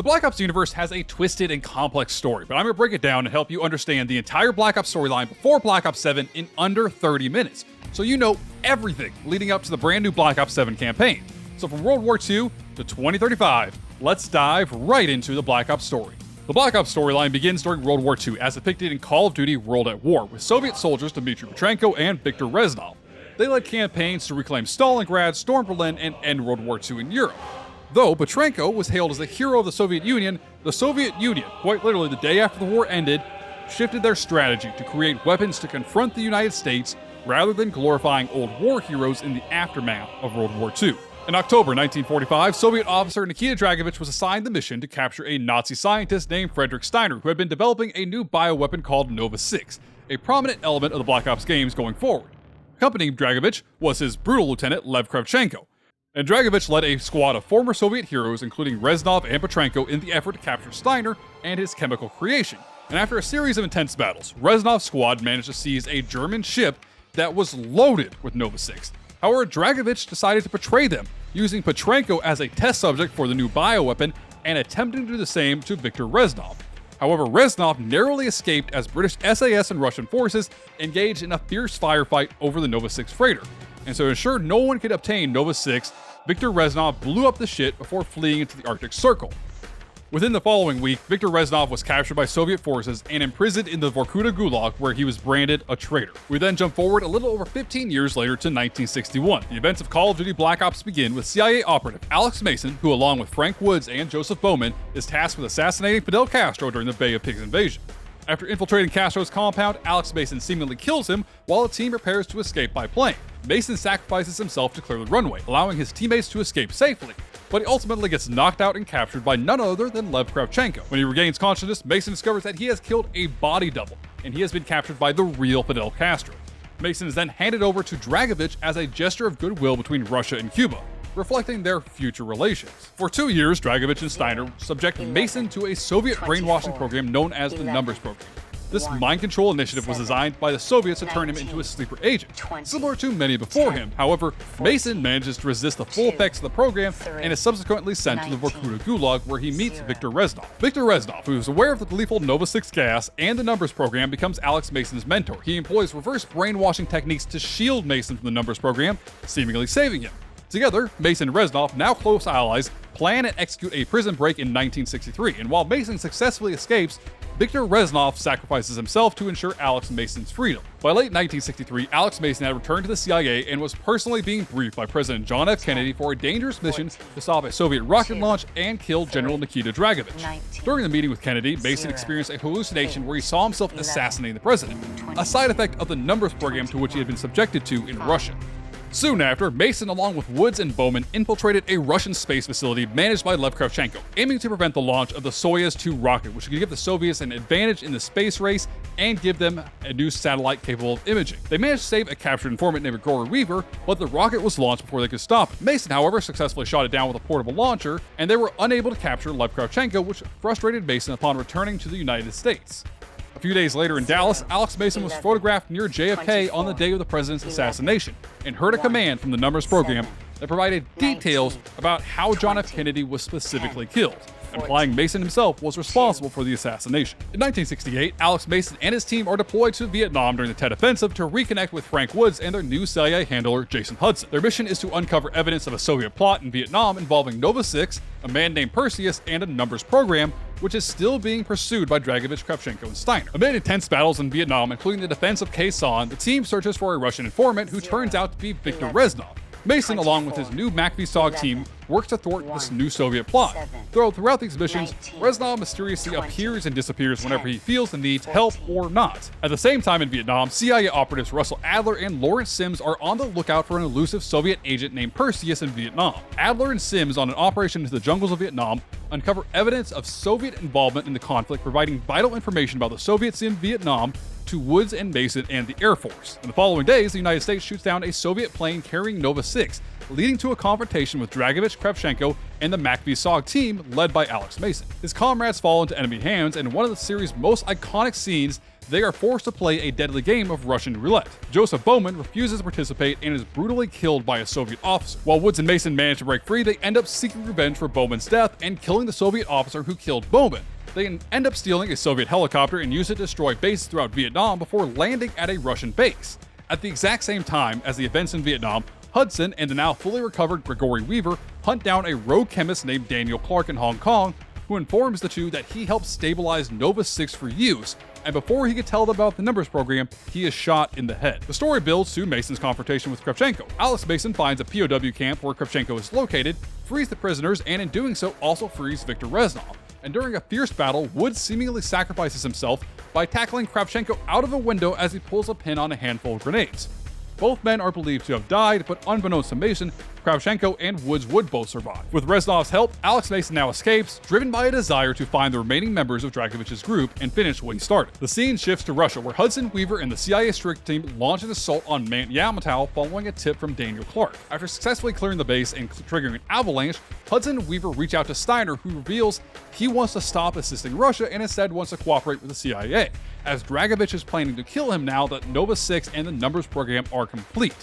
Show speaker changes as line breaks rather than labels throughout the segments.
The Black Ops universe has a twisted and complex story, but I'm going to break it down and help you understand the entire Black Ops storyline before Black Ops 7 in under 30 minutes, so you know everything leading up to the brand new Black Ops 7 campaign. So from World War II to 2035, let's dive right into the Black Ops story. The Black Ops storyline begins during World War II as depicted in Call of Duty World at War, with Soviet soldiers Dimitri Reznov and Viktor Reznov. They led campaigns to reclaim Stalingrad, storm Berlin, and end World War II in Europe. Though Petrenko was hailed as the hero of the Soviet Union, quite literally the day after the war ended, shifted their strategy to create weapons to confront the United States rather than glorifying old war heroes in the aftermath of World War II. In October 1945, Soviet officer Nikita Dragovich was assigned the mission to capture a Nazi scientist named Frederick Steiner, who had been developing a new bioweapon called Nova 6, a prominent element of the Black Ops games going forward. Accompanying Dragovich was his brutal lieutenant Lev Kravchenko, and Dragovich led a squad of former Soviet heroes, including Reznov and Petrenko, in the effort to capture Steiner and his chemical creation. And after a series of intense battles, Reznov's squad managed to seize a German ship that was loaded with Nova 6. However, Dragovich decided to betray them, using Petrenko as a test subject for the new bioweapon and attempting to do the same to Viktor Reznov. However, Reznov narrowly escaped as British SAS and Russian forces engaged in a fierce firefight over the Nova 6 freighter. And so to ensure no one could obtain Nova 6, Viktor Reznov blew up the ship before fleeing into the Arctic Circle. Within the following week, Viktor Reznov was captured by Soviet forces and imprisoned in the Vorkuta gulag, where he was branded a traitor. We then jump forward a little over 15 years later to 1961. The events of Call of Duty Black Ops begin with CIA operative Alex Mason, who along with Frank Woods and Joseph Bowman is tasked with assassinating Fidel Castro during the Bay of Pigs invasion. After infiltrating Castro's compound, Alex Mason seemingly kills him while the team prepares to escape by plane. Mason sacrifices himself to clear the runway, allowing his teammates to escape safely, but he ultimately gets knocked out and captured by none other than Lev Kravchenko. When he regains consciousness, Mason discovers that he has killed a body double, and he has been captured by the real Fidel Castro. Mason is then handed over to Dragovich as a gesture of goodwill between Russia and Cuba, reflecting their future relations. For 2 years, Dragovich and Steiner subject Mason to a Soviet brainwashing program known as the Numbers Program. This mind control initiative was designed by the Soviets to turn him into a sleeper agent, similar to many before him. However, Mason manages to resist the full effects of the program and is subsequently sent to the Vorkuta gulag, where he meets Viktor Reznov. Viktor Reznov, who is aware of the lethal Nova 6 gas and the Numbers Program, becomes Alex Mason's mentor. He employs reverse brainwashing techniques to shield Mason from the Numbers Program, seemingly saving him. Together, Mason and Reznov, now close allies, plan and execute a prison break in 1963, and while Mason successfully escapes, Viktor Reznov sacrifices himself to ensure Alex Mason's freedom. By late 1963, Alex Mason had returned to the CIA and was personally being briefed by President John F. Kennedy for a dangerous mission to stop a Soviet rocket launch and kill General Nikita Dragovich. During the meeting with Kennedy, Mason experienced a hallucination where he saw himself assassinating the president, a side effect of the Numbers Program to which he had been subjected to in Russia. Soon after, Mason, along with Woods and Bowman, infiltrated a Russian space facility managed by Lev Kravchenko, aiming to prevent the launch of the Soyuz 2 rocket, which could give the Soviets an advantage in the space race and give them a new satellite capable of imaging. They managed to save a captured informant named Grigory Weaver, but the rocket was launched before they could stop it. Mason, however, successfully shot it down with a portable launcher, and they were unable to capture Lev Kravchenko, which frustrated Mason upon returning to the United States. A few days later in Dallas, Alex Mason was photographed near JFK on the day of the president's assassination and heard a command from the Numbers Program that provided details about how John F. Kennedy was specifically killed, implying Mason himself was responsible for the assassination. In 1968, Alex Mason and his team are deployed to Vietnam during the Tet Offensive to reconnect with Frank Woods and their new CIA handler, Jason Hudson. Their mission is to uncover evidence of a Soviet plot in Vietnam involving Nova 6, a man named Perseus, and a Numbers Program, which is still being pursued by Dragovich, Kravchenko, and Steiner. Amid intense battles in Vietnam, including the defense of Khe Sanh, the team searches for a Russian informant who turns out to be Viktor Reznov. Mason, along with his new MACV-SOG team, works to thwart this new Soviet plot. Though throughout these missions, Reznov mysteriously appears and disappears whenever he feels the need to help or not. At the same time in Vietnam, CIA operatives Russell Adler and Lawrence Sims are on the lookout for an elusive Soviet agent named Perseus in Vietnam. Adler and Sims, on an operation into the jungles of Vietnam, uncover evidence of Soviet involvement in the conflict, providing vital information about the Soviets in Vietnam to Woods and Mason and the Air Force. In the following days, the United States shoots down a Soviet plane carrying Nova 6, leading to a confrontation with Dragovich, Kravchenko, and the MACV-SOG team led by Alex Mason. His comrades fall into enemy hands, and in one of the series' most iconic scenes, they are forced to play a deadly game of Russian roulette. Joseph Bowman refuses to participate and is brutally killed by a Soviet officer. While Woods and Mason manage to break free, they end up seeking revenge for Bowman's death and killing the Soviet officer who killed Bowman. They end up stealing a Soviet helicopter and use it to destroy bases throughout Vietnam before landing at a Russian base. At the exact same time as the events in Vietnam, Hudson and the now fully recovered Gregory Weaver hunt down a rogue chemist named Daniel Clark in Hong Kong, who informs the two that he helped stabilize Nova 6 for use, and before he could tell them about the numbers program, he is shot in the head. The story builds to Mason's confrontation with Kravchenko. Alex Mason finds a POW camp where Kravchenko is located, frees the prisoners, and in doing so also frees Viktor Reznov. And during a fierce battle, Woods seemingly sacrifices himself by tackling Kravchenko out of a window as he pulls a pin on a handful of grenades. Both men are believed to have died, but unbeknownst to Mason, Kravchenko and Woods would both survive. With Reznov's help, Alex Mason now escapes, driven by a desire to find the remaining members of Dragovich's group and finish what he started. The scene shifts to Russia, where Hudson, Weaver, and the CIA Strict team launch an assault on Mount Yamantau following a tip from Daniel Clark. After successfully clearing the base and triggering an avalanche, Hudson and Weaver reach out to Steiner, who reveals he wants to stop assisting Russia and instead wants to cooperate with the CIA, as Dragovich is planning to kill him now that Nova 6 and the numbers program are complete.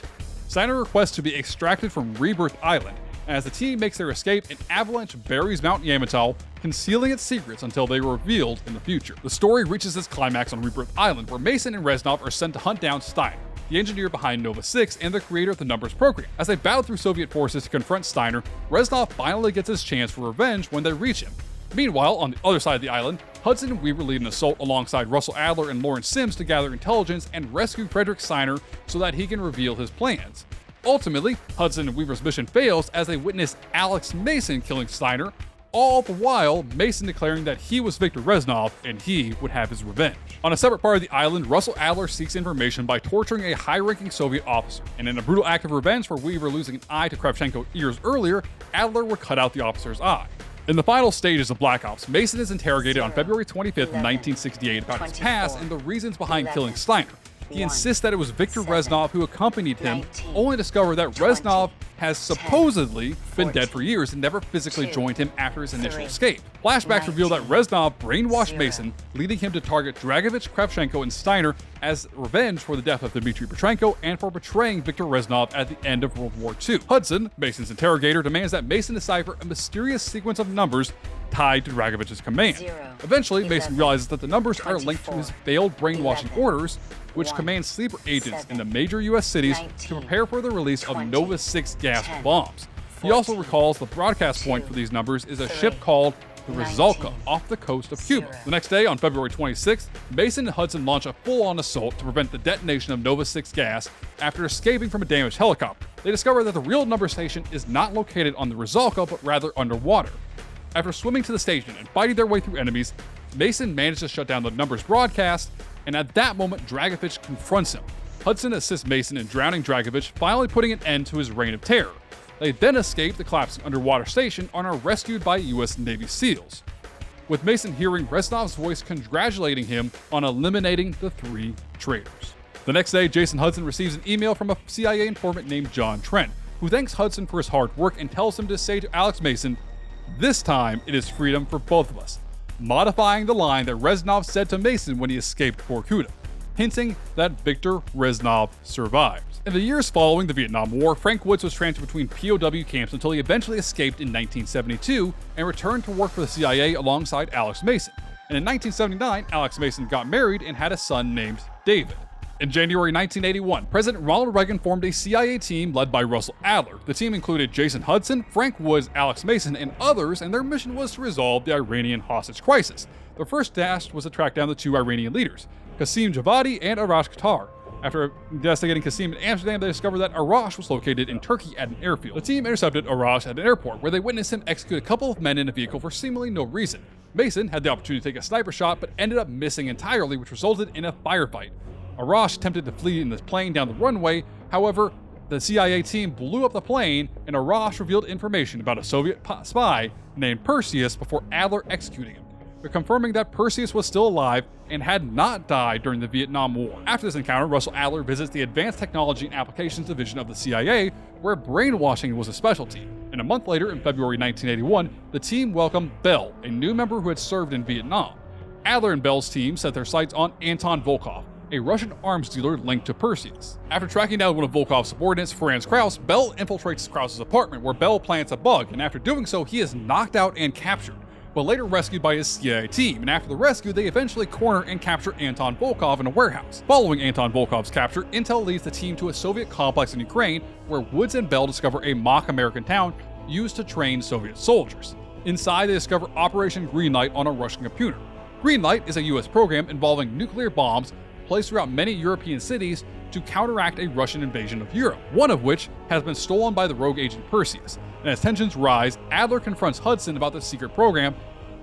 Steiner requests to be extracted from Rebirth Island. As the team makes their escape, an avalanche buries Mount Yamantau, concealing its secrets until they are revealed in the future. The story reaches its climax on Rebirth Island, where Mason and Reznov are sent to hunt down Steiner, the engineer behind Nova 6 and the creator of the numbers program. As they battle through Soviet forces to confront Steiner, Reznov finally gets his chance for revenge when they reach him. Meanwhile, on the other side of the island, Hudson and Weaver lead an assault alongside Russell Adler and Lawrence Sims to gather intelligence and rescue Frederick Steiner so that he can reveal his plans. Ultimately, Hudson and Weaver's mission fails as they witness Alex Mason killing Steiner, all the while Mason declaring that he was Viktor Reznov and he would have his revenge. On a separate part of the island, Russell Adler seeks information by torturing a high-ranking Soviet officer, and in a brutal act of revenge for Weaver losing an eye to Kravchenko years earlier, Adler would cut out the officer's eye. In the final stages of Black Ops, Mason is interrogated on February 25, 1968 about his past and the reasons behind killing Steiner. He insists that it was Viktor Reznov who accompanied him, only to discover that Reznov has supposedly been dead for years and never physically joined him after his initial escape. Flashbacks reveal that Reznov brainwashed Mason, leading him to target Dragovich, Kravchenko, and Steiner as revenge for the death of Dmitri Petrenko and for betraying Viktor Reznov at the end of World War II. Hudson, Mason's interrogator, demands that Mason decipher a mysterious sequence of numbers tied to Dragovich's command. Eventually, Mason realizes that the numbers are linked to his failed brainwashing orders, which command sleeper agents in the major US cities to prepare for the release of Nova 6 gas bombs. He also recalls the broadcast point for these numbers is a ship called the Rizalka off the coast of Cuba. The next day, on February 26th, Mason and Hudson launch a full-on assault to prevent the detonation of Nova 6 gas after escaping from a damaged helicopter. They discover that the real number station is not located on the Rizalka, but rather underwater. After swimming to the station and fighting their way through enemies, Mason manages to shut down the numbers broadcast, and at that moment, Dragovich confronts him. Hudson assists Mason in drowning Dragovich, finally putting an end to his reign of terror. They then escape the collapsing underwater station and are rescued by US Navy SEALs, with Mason hearing Reznov's voice congratulating him on eliminating the 3 traitors. The next day, Jason Hudson receives an email from a CIA informant named John Trent, who thanks Hudson for his hard work and tells him to say to Alex Mason, "This time it is freedom for both of us," modifying the line that Reznov said to Mason when he escaped Vorkuta, hinting that Viktor Reznov survives. In the years following the Vietnam War, Frank Woods was transferred between POW camps until he eventually escaped in 1972 and returned to work for the CIA alongside Alex Mason. And in 1979, Alex Mason got married and had a son named David. In January 1981, President Ronald Reagan formed a CIA team led by Russell Adler. The team included Jason Hudson, Frank Woods, Alex Mason, and others, and their mission was to resolve the Iranian hostage crisis. Their first task was to track down the 2 Iranian leaders, Qasem Javadi and Arash Qatar. After investigating Qasem in Amsterdam, they discovered that Arash was located in Turkey at an airfield. The team intercepted Arash at an airport, where they witnessed him execute a couple of men in a vehicle for seemingly no reason. Mason had the opportunity to take a sniper shot, but ended up missing entirely, which resulted in a firefight. Arash attempted to flee in this plane down the runway. However, the CIA team blew up the plane, and Arash revealed information about a Soviet spy named Perseus before Adler executing him. but confirming that Perseus was still alive and had not died during the Vietnam War. After this encounter, Russell Adler visits the Advanced Technology and Applications Division of the CIA, where brainwashing was a specialty. And a month later, in February 1981, the team welcomed Bell, a new member who had served in Vietnam. Adler and Bell's team set their sights on Anton Volkov, a Russian arms dealer linked to Perseus. After tracking down one of Volkov's subordinates, Franz Krauss, Bell infiltrates Krauss's apartment, where Bell plants a bug, and after doing so, he is knocked out and captured, but later rescued by his CIA team, and after the rescue, they eventually corner and capture Anton Volkov in a warehouse. Following Anton Volkov's capture, intel leads the team to a Soviet complex in Ukraine, where Woods and Bell discover a mock American town used to train Soviet soldiers. Inside, they discover Operation Greenlight on a Russian computer. Greenlight is a US program involving nuclear bombs placed throughout many European cities to counteract a Russian invasion of Europe, one of which has been stolen by the rogue agent Perseus. And as tensions rise, Adler confronts Hudson about the secret program,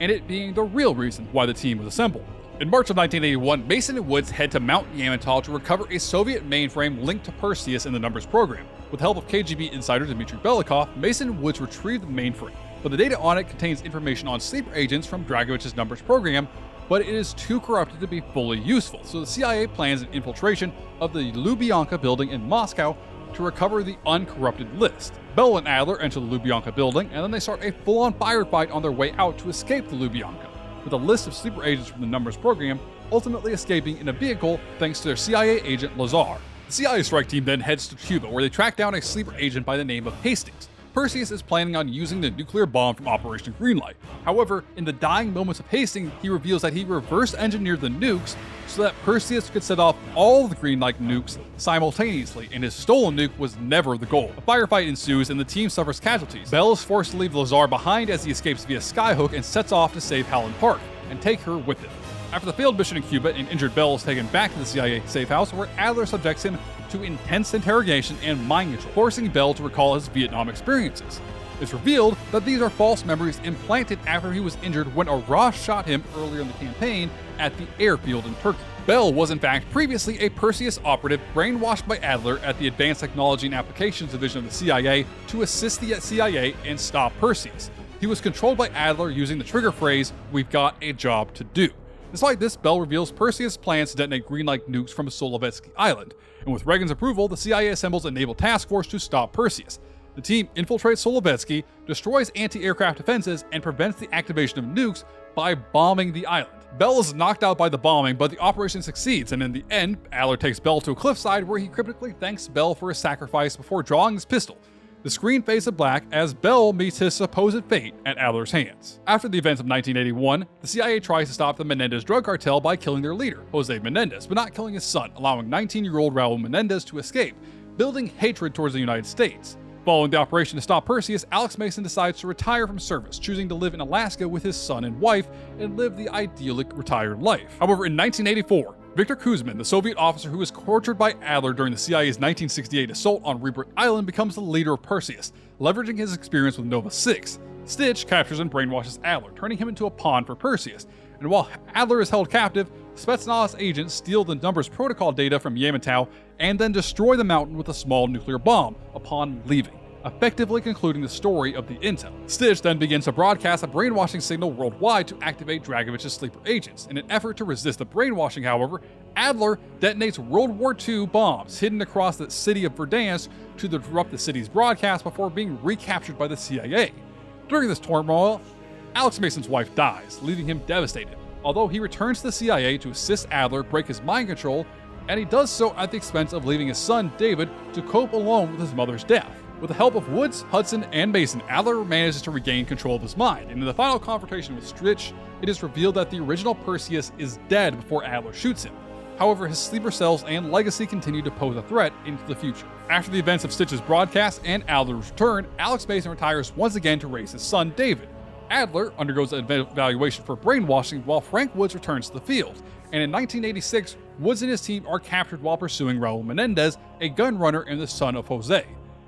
and it being the real reason why the team was assembled. In March of 1981, Mason and Woods head to Mount Yamantau to recover a Soviet mainframe linked to Perseus in the Numbers program. With the help of KGB insider Dmitri Belikov, Mason and Woods retrieve the mainframe, but the data on it contains information on sleeper agents from Dragovich's Numbers program, but it is too corrupted to be fully useful, so the CIA plans an infiltration of the Lubyanka building in Moscow to recover the uncorrupted list. Bell and Adler enter the Lubyanka building, and then they start a full-on firefight on their way out to escape the Lubyanka, with a list of sleeper agents from the Numbers program ultimately escaping in a vehicle thanks to their CIA agent Lazar. The CIA strike team then heads to Cuba, where they track down a sleeper agent by the name of Hastings. Perseus is planning on using the nuclear bomb from Operation Greenlight. However, in the dying moments of Hastings, he reveals that he reverse-engineered the nukes so that Perseus could set off all the Greenlight nukes simultaneously, and his stolen nuke was never the goal. A firefight ensues and the team suffers casualties. Bell is forced to leave Lazar behind as he escapes via skyhook and sets off to save Helen Park and take her with him. After the failed mission in Cuba, an injured Bell is taken back to the CIA safe house, where Adler subjects him to intense interrogation and mind control, forcing Bell to recall his Vietnam experiences. It's revealed that these are false memories implanted after he was injured when a Ross shot him earlier in the campaign at the airfield in Turkey. Bell was in fact previously a Perseus operative brainwashed by Adler at the Advanced Technology and Applications Division of the CIA to assist the CIA and stop Perseus. He was controlled by Adler using the trigger phrase, "We've got a job to do." Despite this, Bell reveals Perseus' plans to detonate Greenlight nukes from Solovetsky Island, and with Reagan's approval, the CIA assembles a naval task force to stop Perseus. The team infiltrates Solovetsky, destroys anti-aircraft defenses, and prevents the activation of nukes by bombing the island. Bell is knocked out by the bombing, but the operation succeeds, and in the end, Adler takes Bell to a cliffside where he cryptically thanks Bell for his sacrifice before drawing his pistol. The screen fades to black as Bell meets his supposed fate at Adler's hands. After the events of 1981, the CIA tries to stop the Menendez drug cartel by killing their leader, Jose Menendez, but not killing his son, allowing 19-year-old Raul Menendez to escape, building hatred towards the United States. Following the operation to stop Perseus, Alex Mason decides to retire from service, choosing to live in Alaska with his son and wife and live the idyllic retired life. However, in 1984, Viktor Kuzmin, the Soviet officer who was tortured by Adler during the CIA's 1968 assault on Rebirth Island, becomes the leader of Perseus, leveraging his experience with Nova 6. Stitch captures and brainwashes Adler, turning him into a pawn for Perseus. And while Adler is held captive, Spetsnaz agents steal the Numbers protocol data from Yamantau and then destroy the mountain with a small nuclear bomb upon leaving, effectively concluding the story of the intel. Stitch then begins to broadcast a brainwashing signal worldwide to activate Dragovich's sleeper agents. In an effort to resist the brainwashing, however, Adler detonates World War II bombs hidden across the city of Verdansk to disrupt the city's broadcast before being recaptured by the CIA. During this turmoil, Alex Mason's wife dies, leaving him devastated, although he returns to the CIA to assist Adler break his mind control, and he does so at the expense of leaving his son, David, to cope alone with his mother's death. With the help of Woods, Hudson, and Mason, Adler manages to regain control of his mind, and in the final confrontation with Stitch, it is revealed that the original Perseus is dead before Adler shoots him. However, his sleeper cells and legacy continue to pose a threat into the future. After the events of Stitch's broadcast and Adler's return, Alex Mason retires once again to raise his son, David. Adler undergoes an evaluation for brainwashing while Frank Woods returns to the field, and in 1986, Woods and his team are captured while pursuing Raul Menendez, a gun runner and the son of Jose.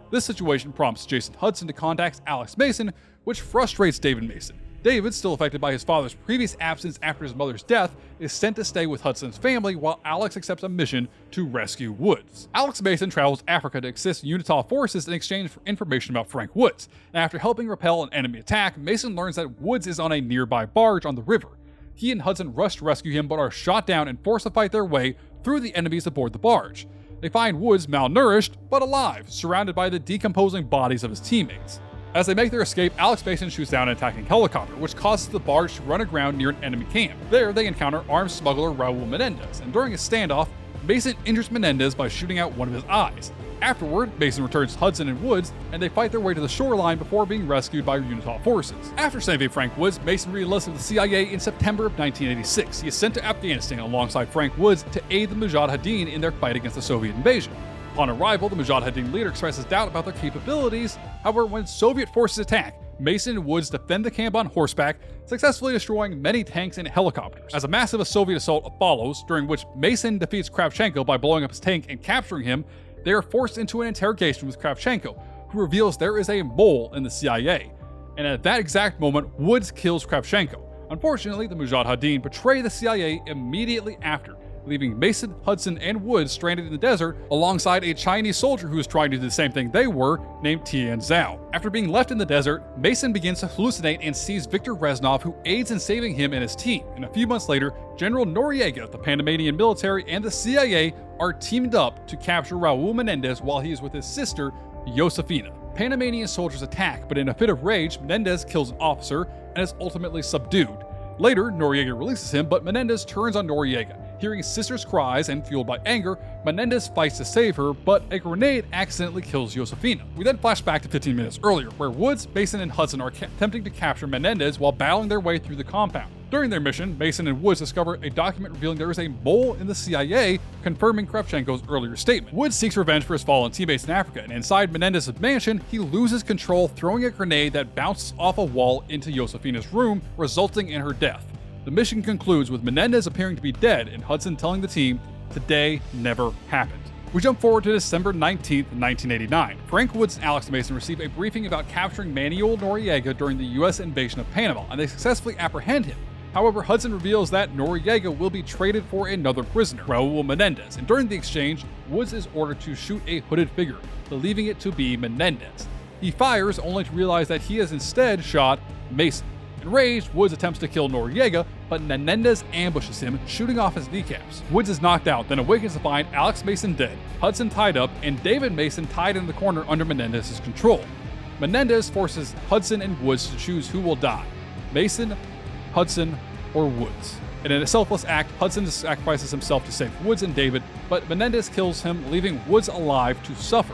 This situation prompts Jason Hudson to contact Alex Mason, which frustrates David Mason. David, still affected by his father's previous absence after his mother's death, is sent to stay with Hudson's family while Alex accepts a mission to rescue Woods. Alex Mason travels to Africa to assist Unital forces in exchange for information about Frank Woods, and after helping repel an enemy attack, Mason learns that Woods is on a nearby barge on the river. He and Hudson rush to rescue him but are shot down and forced to fight their way through the enemies aboard the barge. They find Woods malnourished but alive, surrounded by the decomposing bodies of his teammates. As they make their escape, Alex Mason shoots down an attacking helicopter, which causes the barge to run aground near an enemy camp. There, they encounter armed smuggler Raul Menendez, and during a standoff, Mason injures Menendez by shooting out one of his eyes. Afterward, Mason returns Hudson and Woods, and they fight their way to the shoreline before being rescued by Utah forces. After saving Frank Woods, Mason re-enlisted with the CIA in September of 1986. He is sent to Afghanistan alongside Frank Woods to aid the Mujahideen in their fight against the Soviet invasion. Upon arrival, the Mujahideen leader expresses doubt about their capabilities. However, when Soviet forces attack, Mason and Woods defend the camp on horseback, successfully destroying many tanks and helicopters. As a massive Soviet assault follows, during which Mason defeats Kravchenko by blowing up his tank and capturing him, they are forced into an interrogation with Kravchenko, who reveals there is a mole in the CIA. And at that exact moment, Woods kills Kravchenko. Unfortunately, the Mujahideen betray the CIA immediately after, leaving Mason, Hudson, and Woods stranded in the desert alongside a Chinese soldier who is trying to do the same thing they were, named Tian Zhao. After being left in the desert, Mason begins to hallucinate and sees Viktor Reznov, who aids in saving him and his team. And a few months later, General Noriega, the Panamanian military, and the CIA are teamed up to capture Raul Menendez while he is with his sister, Josefina. Panamanian soldiers attack, but in a fit of rage, Menendez kills an officer and is ultimately subdued. Later, Noriega releases him, but Menendez turns on Noriega. Hearing his sister's cries and fueled by anger, Menendez fights to save her, but a grenade accidentally kills Josefina. We then flash back to 15 minutes earlier, where Woods, Mason, and Hudson are attempting to capture Menendez while battling their way through the compound. During their mission, Mason and Woods discover a document revealing there is a mole in the CIA, confirming Kravchenko's earlier statement. Woods seeks revenge for his fallen teammates in Africa, and inside Menendez's mansion, he loses control, throwing a grenade that bounces off a wall into Josefina's room, resulting in her death. The mission concludes with Menendez appearing to be dead and Hudson telling the team, "Today never happened." We jump forward to December 19th, 1989. Frank Woods and Alex Mason receive a briefing about capturing Manuel Noriega during the US invasion of Panama, and they successfully apprehend him. However, Hudson reveals that Noriega will be traded for another prisoner, Raul Menendez, and during the exchange, Woods is ordered to shoot a hooded figure, believing it to be Menendez. He fires only to realize that he has instead shot Mason. Enraged, Woods attempts to kill Noriega, but Menendez ambushes him, shooting off his kneecaps. Woods is knocked out, then awakens to find Alex Mason dead, Hudson tied up, and David Mason tied in the corner under Menendez's control. Menendez forces Hudson and Woods to choose who will die, Mason, Hudson, or Woods. And in a selfless act, Hudson sacrifices himself to save Woods and David, but Menendez kills him, leaving Woods alive to suffer.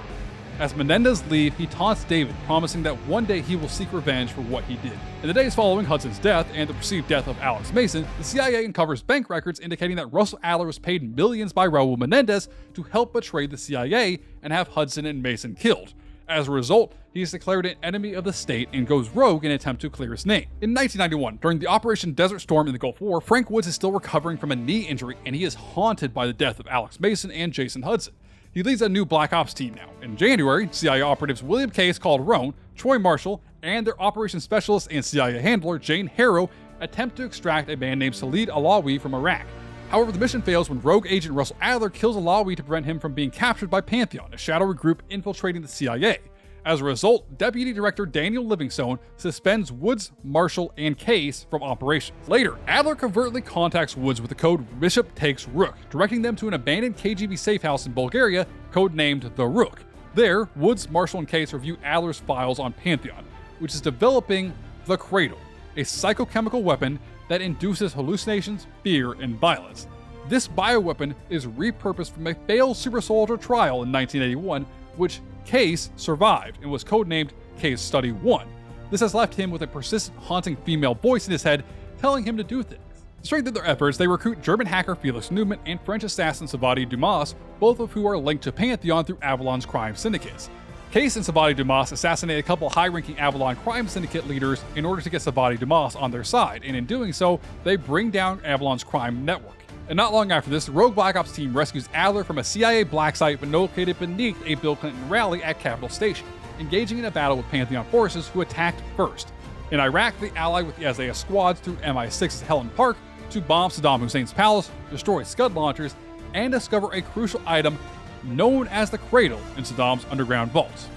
As Menendez leaves, he taunts David, promising that one day he will seek revenge for what he did. In the days following Hudson's death and the perceived death of Alex Mason, the CIA uncovers bank records indicating that Russell Adler was paid millions by Raul Menendez to help betray the CIA and have Hudson and Mason killed. As a result, he is declared an enemy of the state and goes rogue in an attempt to clear his name. In 1991, during the Operation Desert Storm in the Gulf War, Frank Woods is still recovering from a knee injury, and he is haunted by the death of Alex Mason and Jason Hudson. He leads a new Black Ops team now. In January, CIA operatives William Case Calderon, Troy Marshall, and their operations specialist and CIA handler Jane Harrow attempt to extract a man named Khalid Alawi from Iraq. However, the mission fails when rogue agent Russell Adler kills Alawi to prevent him from being captured by Pantheon, a shadowy group infiltrating the CIA. As a result, Deputy Director Daniel Livingstone suspends Woods, Marshall, and Case from operations. Later, Adler covertly contacts Woods with the code Bishop Takes Rook, directing them to an abandoned KGB safe house in Bulgaria, codenamed The Rook. There, Woods, Marshall, and Case review Adler's files on Pantheon, which is developing the Cradle, a psychochemical weapon that induces hallucinations, fear, and violence. This bioweapon is repurposed from a failed super soldier trial in 1981, which Case survived and was codenamed Case Study 1. This has left him with a persistent, haunting female voice in his head telling him to do things. To strengthen their efforts, they recruit German hacker Felix Newman and French assassin Savati Dumas, both of who are linked to Pantheon through Avalon's crime syndicates. Case and Savati Dumas assassinate a couple high-ranking Avalon crime syndicate leaders in order to get Savati Dumas on their side, and in doing so, they bring down Avalon's crime network. And not long after this, the rogue Black Ops team rescues Adler from a CIA black site but located beneath a Bill Clinton rally at Capitol Station, engaging in a battle with Pantheon forces who attacked first. In Iraq, they ally with the SAS squads through MI6's Helen Park to bomb Saddam Hussein's palace, destroy Scud launchers, and discover a crucial item known as the Cradle in Saddam's underground vaults.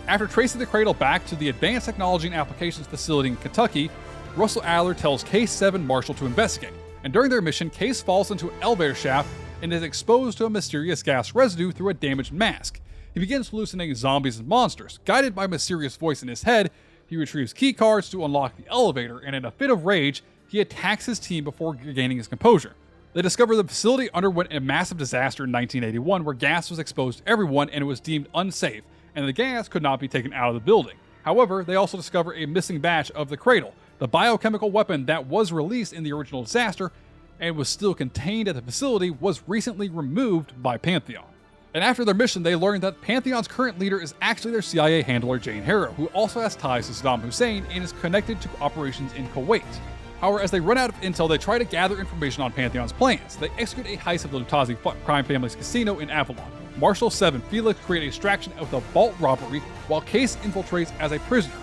After tracing the Cradle back to the Advanced Technology and Applications facility in Kentucky, Russell Adler tells Case 7 Marshall to investigate. and during their mission, Case falls into an elevator shaft and is exposed to a mysterious gas residue through a damaged mask. He begins hallucinating zombies and monsters. Guided by a mysterious voice in his head, he retrieves key cards to unlock the elevator, and in a fit of rage, he attacks his team before regaining his composure. They discover the facility underwent a massive disaster in 1981 where gas was exposed to everyone and it was deemed unsafe, and the gas could not be taken out of the building. However, they also discover a missing batch of the Cradle, the biochemical weapon that was released in the original disaster and was still contained at the facility was recently removed by Pantheon. And after their mission, they learn that Pantheon's current leader is actually their CIA handler Jane Harrow, who also has ties to Saddam Hussein and is connected to operations in Kuwait. However, as they run out of intel, they try to gather information on Pantheon's plans. They execute a heist of the Lutazi crime family's casino in Avalon. Marshal 7 Felix create a distraction of the vault robbery, while Case infiltrates as a prisoner.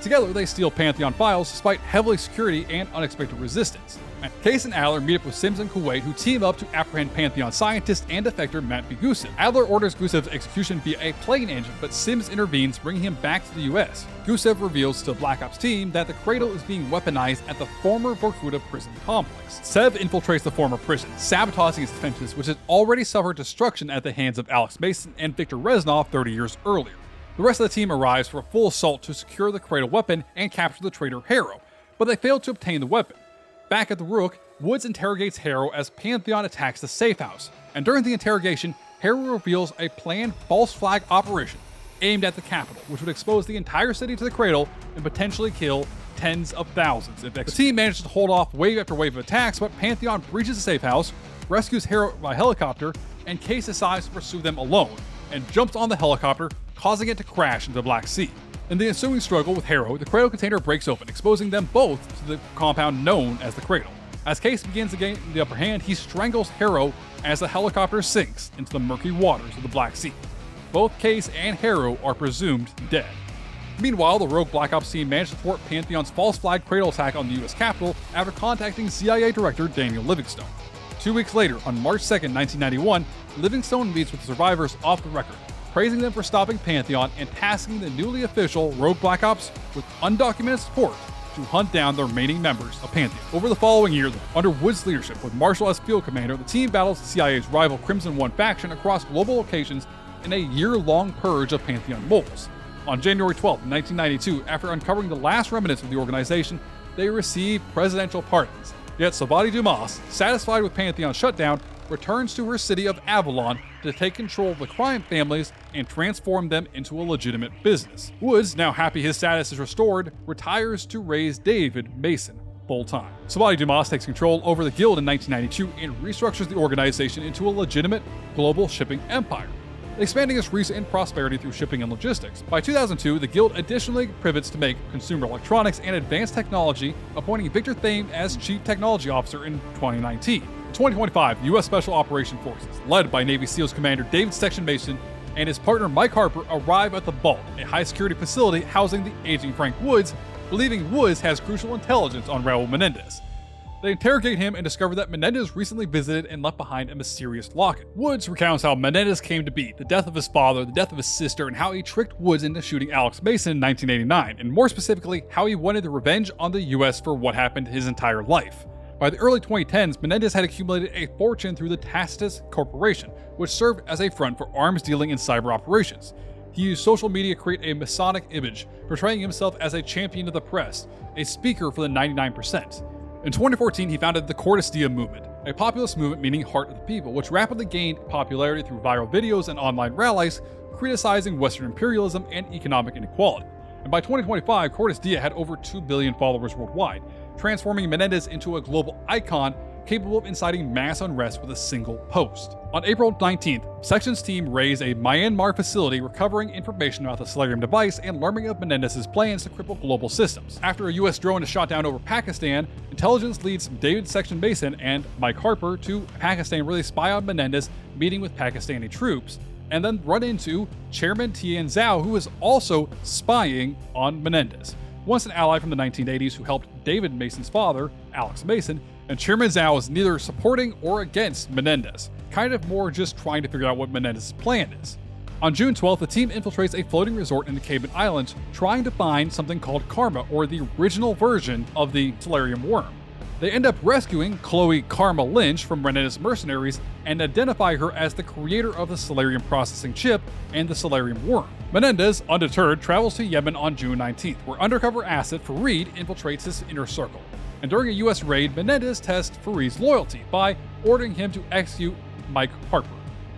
Together, they steal Pantheon files despite heavy security and unexpected resistance. And Case and Adler meet up with Sims and Kuwait, who team up to apprehend Pantheon scientist and defector Matt V. Gusev. Adler orders Gusev's execution via a plane engine, but Sims intervenes, bringing him back to the US. Gusev reveals to the Black Ops team that the Cradle is being weaponized at the former Vorkuta prison complex. Sev infiltrates the former prison, sabotaging its defenses, which had already suffered destruction at the hands of Alex Mason and Viktor Reznov 30 years earlier. The rest of the team arrives for a full assault to secure the Cradle weapon and capture the traitor Harrow, but they fail to obtain the weapon. Back at the Rook, Woods interrogates Harrow as Pantheon attacks the safe house, and during the interrogation, Harrow reveals a planned false flag operation aimed at the capital, which would expose the entire city to the Cradle and potentially kill tens of thousands. The team manages to hold off wave after wave of attacks, but Pantheon breaches the safe house, rescues Harrow by helicopter, and Case decides to pursue them alone, and jumps on the helicopter, causing it to crash into the Black Sea. In the ensuing struggle with Harrow, the Cradle container breaks open, exposing them both to the compound known as the Cradle. As Case begins to gain the upper hand, he strangles Harrow as the helicopter sinks into the murky waters of the Black Sea. Both Case and Harrow are presumed dead. Meanwhile, the rogue Black Ops team managed to thwart Pantheon's false flag Cradle attack on the US Capitol after contacting CIA Director Daniel Livingstone. 2 weeks later, on March 2, 1991, Livingstone meets with the survivors off the record, praising them for stopping Pantheon and tasking the newly official rogue Black Ops with undocumented support to hunt down the remaining members of Pantheon. Over the following year, under Wood's leadership with Marshall as field commander, the team battles the CIA's rival Crimson One faction across global locations in a year-long purge of Pantheon moles. On January 12, 1992, after uncovering the last remnants of the organization, they received presidential pardons. Yet Savati Dumas, satisfied with Pantheon's shutdown, returns to her city of Avalon to take control of the crime families and transform them into a legitimate business. Woods, now happy his status is restored, retires to raise David Mason full-time. Savati Dumas takes control over the guild in 1992 and restructures the organization into a legitimate global shipping empire, expanding its reach and prosperity through shipping and logistics. By 2002, the guild additionally pivots to make consumer electronics and advanced technology, appointing Victor Thame as Chief Technology Officer in 2019. In 2025, U.S. Special Operations Forces, led by Navy SEALs Commander David Section Mason and his partner Mike Harper, arrive at the Vault, a high-security facility housing the aging Frank Woods, believing Woods has crucial intelligence on Raul Menendez. They interrogate him and discover that Menendez recently visited and left behind a mysterious locket. Woods recounts how Menendez came to be, the death of his father, the death of his sister, and how he tricked Woods into shooting Alex Mason in 1989, and more specifically, how he wanted the revenge on the US for what happened his entire life. By the early 2010s, Menendez had accumulated a fortune through the Tacitus Corporation, which served as a front for arms dealing and cyber operations. He used social media to create a Masonic image, portraying himself as a champion of the press, a speaker for the 99%. In 2014, he founded the Cordis Dia movement, a populist movement meaning heart of the people, which rapidly gained popularity through viral videos and online rallies criticizing Western imperialism and economic inequality. And by 2025, Cordis Dia had over 2 billion followers worldwide, transforming Menendez into a global icon capable of inciting mass unrest with a single post. On April 19th, Section's team raised a Myanmar facility recovering information about the Solarium device and learning of Menendez's plans to cripple global systems. After a US drone is shot down over Pakistan, intelligence leads David Section Mason and Mike Harper to Pakistan where they spy on Menendez meeting with Pakistani troops, and then run into Chairman Tian Zhao, who is also spying on Menendez. Once an ally from the 1980s who helped David Mason's father, Alex Mason, and Chairman Zhao is neither supporting or against Menendez, kind of more just trying to figure out what Menendez's plan is. On June 12th, the team infiltrates a floating resort in the Cayman Islands, trying to find something called Karma, or the original version of the Solarium worm. They end up rescuing Chloe Karma Lynch from Menendez mercenaries and identify her as the creator of the Solarium processing chip and the Solarium worm. Menendez, undeterred, travels to Yemen on June 19th, where undercover asset Fareed infiltrates his inner circle. And during a US raid, Menendez tests Fareed's loyalty by ordering him to execute Mike Harper.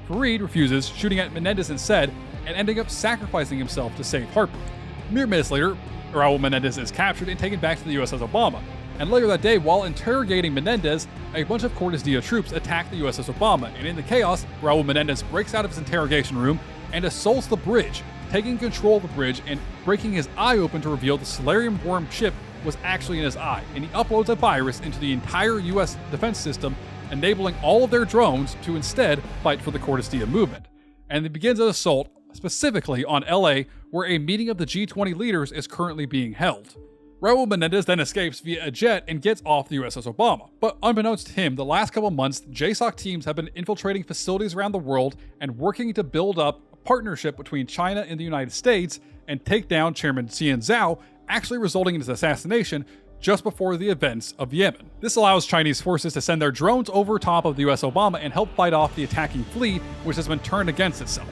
Fareed refuses, shooting at Menendez instead, and ending up sacrificing himself to save Harper. Mere minutes later, Raul Menendez is captured and taken back to the USS Obama. And later that day, while interrogating Menendez, a bunch of Cortes Dia troops attack the USS Obama, and in the chaos, Raul Menendez breaks out of his interrogation room and assaults the bridge, taking control of the bridge and breaking his eye open to reveal the Solarium worm chip was actually in his eye, and he uploads a virus into the entire US defense system, enabling all of their drones to instead fight for the Cortes Dia movement. And he begins an assault specifically on LA, where a meeting of the G20 leaders is currently being held. Raul Menendez then escapes via a jet and gets off the USS Obama. But unbeknownst to him, the last couple months, JSOC teams have been infiltrating facilities around the world and working to build up a partnership between China and the United States and take down Chairman Xian Zhao, actually resulting in his assassination just before the events of Yemen. This allows Chinese forces to send their drones over top of the US Obama and help fight off the attacking fleet, which has been turned against itself.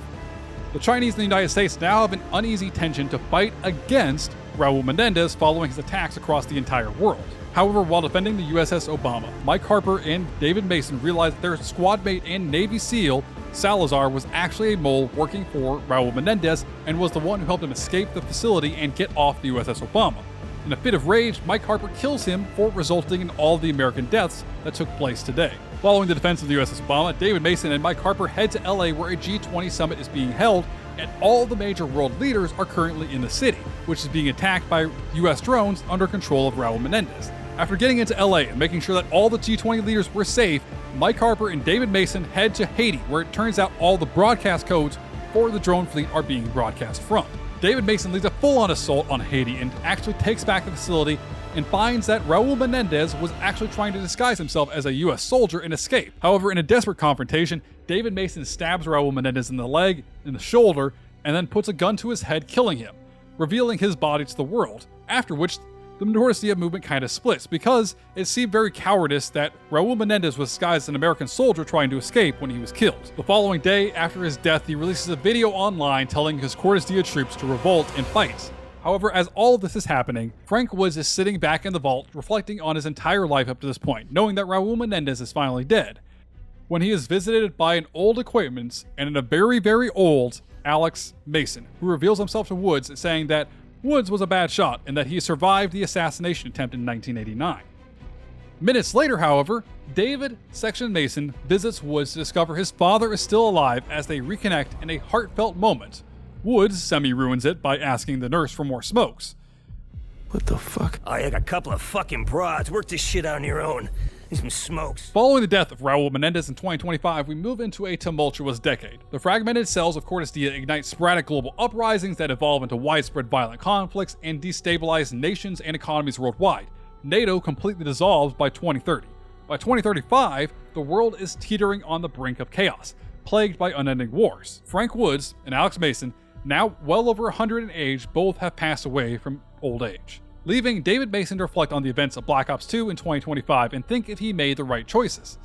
The Chinese and the United States now have an uneasy tension to fight against Raul Menendez following his attacks across the entire world. However, while defending the USS Obama, Mike Harper and David Mason realized that their squad mate and Navy SEAL, Salazar, was actually a mole working for Raul Menendez and was the one who helped him escape the facility and get off the USS Obama. In a fit of rage, Mike Harper kills him for resulting in all the American deaths that took place today. Following the defense of the USS Obama, David Mason and Mike Harper head to LA, where a G20 summit is being held, and all the major world leaders are currently in the city, which is being attacked by US drones under control of Raul Menendez. After getting into LA and making sure that all the G20 leaders were safe, Mike Harper and David Mason head to Haiti, where it turns out all the broadcast codes for the drone fleet are being broadcast from. David Mason leads a full-on assault on Haiti and actually takes back the facility and finds that Raul Menendez was actually trying to disguise himself as a US soldier and escape. However, in a desperate confrontation, David Mason stabs Raul Menendez in the leg, in the shoulder, and then puts a gun to his head, killing him, revealing his body to the world, after which the Cortes Dia movement kind of splits, because it seemed very cowardice that Raul Menendez was disguised as an American soldier trying to escape when he was killed. The following day, after his death, he releases a video online telling his Cortes Dia troops to revolt and fight. However, as all of this is happening, Frank Woods is sitting back in the vault, reflecting on his entire life up to this point, knowing that Raul Menendez is finally dead, when he is visited by an old acquaintance and a very, very old Alex Mason, who reveals himself to Woods, saying that Woods was a bad shot and that he survived the assassination attempt in 1989. Minutes later, however, David Section Mason visits Woods to discover his father is still alive as they reconnect in a heartfelt moment. Woods semi-ruins it by asking the nurse for more smokes.
What the fuck?
Oh, you got a couple of fucking broads. Work this shit out on your own. Need some smokes.
Following the death of Raul Menendez in 2025, we move into a tumultuous decade. The fragmented cells of Cortes Dia ignite sporadic global uprisings that evolve into widespread violent conflicts and destabilize nations and economies worldwide. NATO completely dissolves by 2030. By 2035, the world is teetering on the brink of chaos, plagued by unending wars. Frank Woods and Alex Mason, now well over 100 in age, both have passed away from old age, leaving David Mason to reflect on the events of Black Ops 2 in 2025 and think if he made the right choices.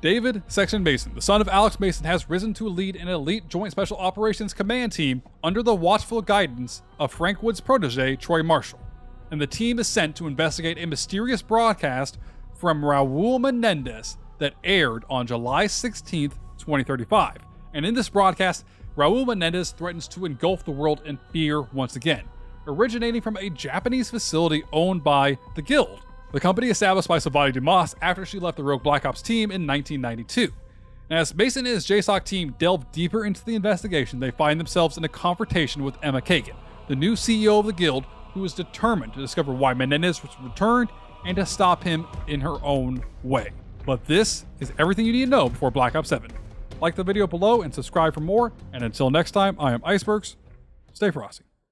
David Section Mason, the son of Alex Mason, has risen to lead an elite Joint Special Operations Command team under the watchful guidance of Frank Woods' protege, Troy Marshall. And the team is sent to investigate a mysterious broadcast from Raul Menendez that aired on July 16th, 2035. And in this broadcast, Raul Menendez threatens to engulf the world in fear once again, originating from a Japanese facility owned by the Guild, the company established by Savati Dumas after she left the Rogue Black Ops team in 1992. And as Mason and his JSOC team delve deeper into the investigation, they find themselves in a confrontation with Emma Kagan, the new CEO of the Guild, who is determined to discover why Menendez was returned and to stop him in her own way. But this is everything you need to know before Black Ops 7. Like the video below and subscribe for more, and until next time, I am IceBurgz. Stay frosty.